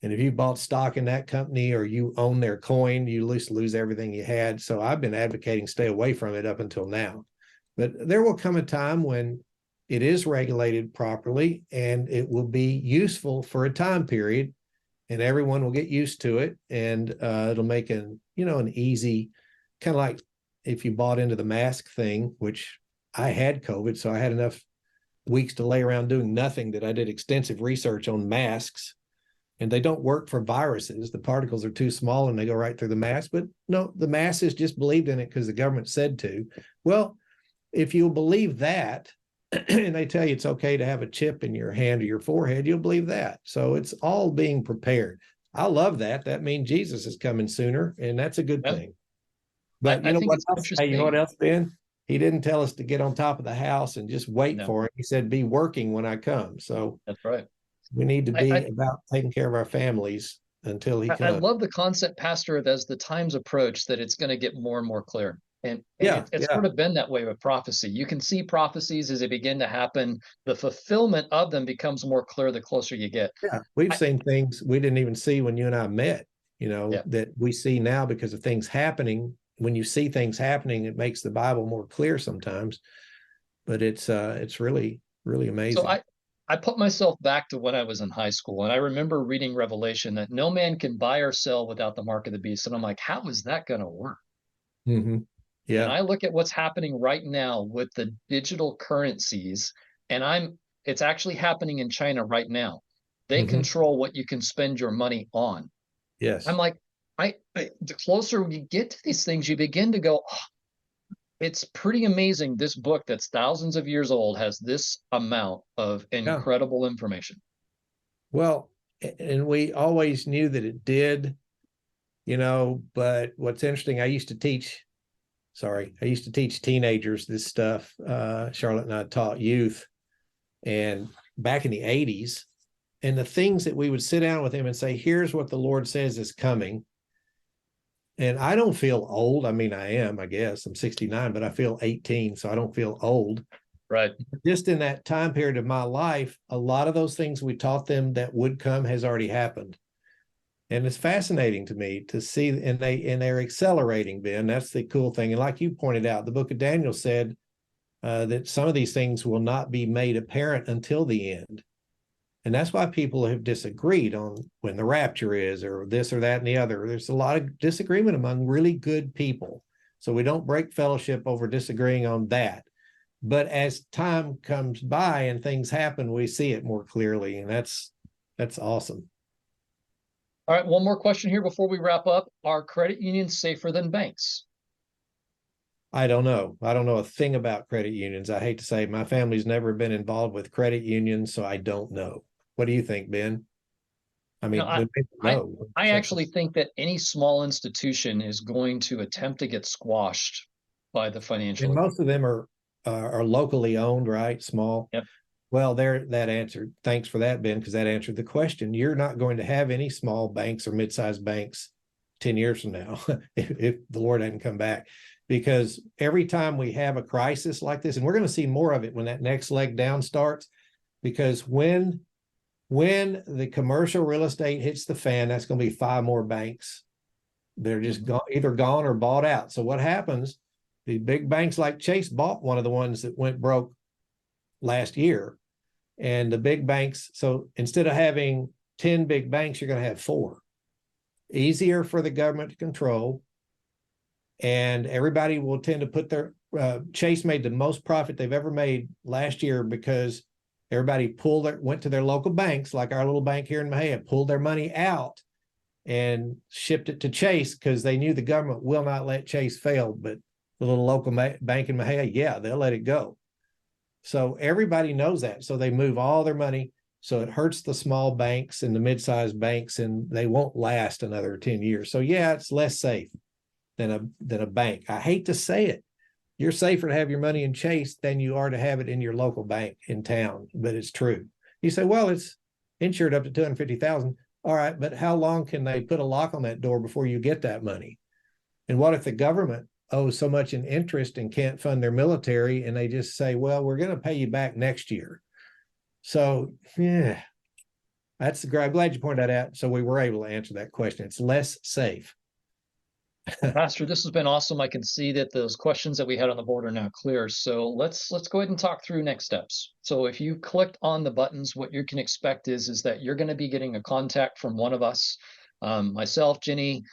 And if you bought stock in that company or you own their coin, you lose everything you had. So I've been advocating stay away from it up until now. But there will come a time when it is regulated properly and it will be useful for a time period, and everyone will get used to it, and it'll make an easy, kind of like if you bought into the mask thing, which I had COVID, so I had enough weeks to lay around doing nothing that I did extensive research on masks, and they don't work for viruses. The particles are too small and they go right through the mask. But no, the masses just believed in it because the government said to. Well, if you'll believe that, and they tell you it's okay to have a chip in your hand or your forehead, you'll believe that. So it's all being prepared. I love that. That means Jesus is coming sooner, and that's a good thing. But I think what it's else? interesting. Hey, you know what else, Ben? He didn't tell us to get on top of the house and just wait for it. He said, be working when I come. So that's right. We need to be about taking care of our families until he comes. I love the concept, Pastor, that as the times approach, that it's going to get more and more clear. And it's sort of been that way with prophecy. You can see prophecies as they begin to happen. The fulfillment of them becomes more clear the closer you get. Yeah, we've seen things we didn't even see when you and I met, that we see now because of things happening. When you see things happening, it makes the Bible more clear sometimes. But it's really, really amazing. So I put myself back to when I was in high school, and I remember reading Revelation that no man can buy or sell without the mark of the beast. And I'm like, how is that going to work? Mm-hmm. Yeah. And I look at what's happening right now with the digital currencies, and it's actually happening in China right now. They control what you can spend your money on. Yes. I'm like, the closer we get to these things, you begin to go, oh, it's pretty amazing. This book that's thousands of years old has this amount of incredible information. Well, and we always knew that it did, but what's interesting, I used to teach teenagers this stuff. Charlotte and I taught youth, and back in the 80s, and the things that we would sit down with him and say, here's what the Lord says is coming. And I don't feel old. I mean, I am, I guess. I'm 69, but I feel 18, so I don't feel old. Right. Just in that time period of my life, a lot of those things we taught them that would come has already happened. And it's fascinating to me to see, and they're accelerating, Ben. That's the cool thing. And like you pointed out, the book of Daniel said that some of these things will not be made apparent until the end. And that's why people have disagreed on when the rapture is, or this or that and the other. There's a lot of disagreement among really good people. So we don't break fellowship over disagreeing on that. But as time comes by and things happen, we see it more clearly. And that's awesome. All right, one more question here before we wrap up. Are credit unions safer than banks? I don't know. I don't know a thing about credit unions. I hate to say my family's never been involved with credit unions, so I don't know. What do you think, Ben? I mean, I actually think that any small institution is going to attempt to get squashed by the financial. And most of them are locally owned, right? Small. Yep. Well, that answered. Thanks for that, Ben, because that answered the question. You're not going to have any small banks or mid-sized banks 10 years from now, if the Lord hadn't come back. Because every time we have a crisis like this, and we're going to see more of it when that next leg down starts, because when the commercial real estate hits the fan, that's going to be 5 more banks. They're just either gone or bought out. So what happens? The big banks like Chase bought one of the ones that went broke last year. And the big banks, so instead of having 10 big banks, you're going to have 4. Easier for the government to control. And everybody will tend to put their Chase made the most profit they've ever made last year because everybody went to their local banks, like our little bank here in Mejia, pulled their money out and shipped it to Chase because they knew the government will not let Chase fail. But the little local bank in Mejia, they'll let it go. So everybody knows that. So they move all their money. So it hurts the small banks and the mid-sized banks, and they won't last another 10 years. So yeah, it's less safe than a bank. I hate to say it, you're safer to have your money in Chase than you are to have it in your local bank in town. But it's true. You say, well, it's insured up to 250,000. All right, but how long can they put a lock on that door before you get that money? And what if the government owes so much in interest and can't fund their military, and they just say, well, we're going to pay you back next year? So, yeah, I'm glad you pointed that out. So we were able to answer that question. It's less safe. Pastor, this has been awesome. I can see that those questions that we had on the board are now clear. So let's go ahead and talk through next steps. So if you clicked on the buttons, what you can expect is that you're going to be getting a contact from one of us, myself, Jenny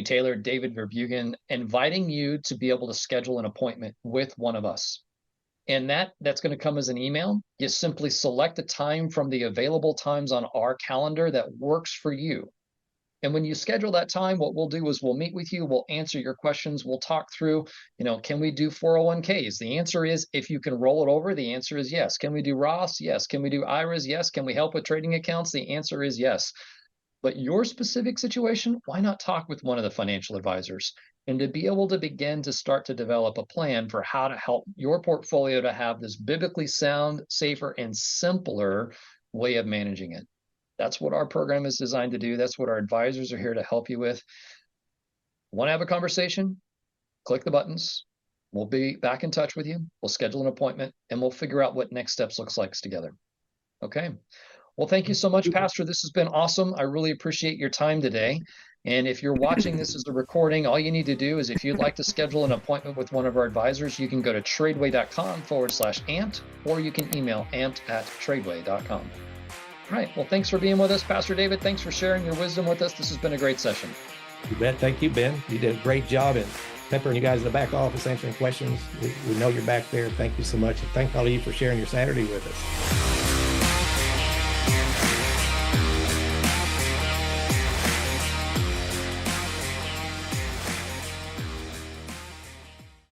Taylor, David Verbugen, inviting you to be able to schedule an appointment with one of us. And that's going to come as an email. You simply select a time from the available times on our calendar that works for you. And when you schedule that time, what we'll do is we'll meet with you, we'll answer your questions, we'll talk through, can we do 401ks? The answer is, if you can roll it over, the answer is yes. Can we do Roths? Yes. Can we do IRAs? Yes. Can we help with trading accounts? The answer is yes. But your specific situation, why not talk with one of the financial advisors and to be able to begin to start to develop a plan for how to help your portfolio to have this biblically sound, safer, and simpler way of managing it. That's what our program is designed to do. That's what our advisors are here to help you with. Want to have a conversation? Click the buttons. We'll be back in touch with you. We'll schedule an appointment, and we'll figure out what next steps looks like together. Okay. Well, thank you so much, Pastor. This has been awesome. I really appreciate your time today. And if you're watching this as a recording, all you need to do is, if you'd like to schedule an appointment with one of our advisors, you can go to tradeway.com/amped, or you can email amped@tradeway.com. All right. Well, thanks for being with us, Pastor David. Thanks for sharing your wisdom with us. This has been a great session. You bet. Thank you, Ben. You did a great job in peppering you guys in the back office, answering questions. We know you're back there. Thank you so much. And thank all of you for sharing your Saturday with us.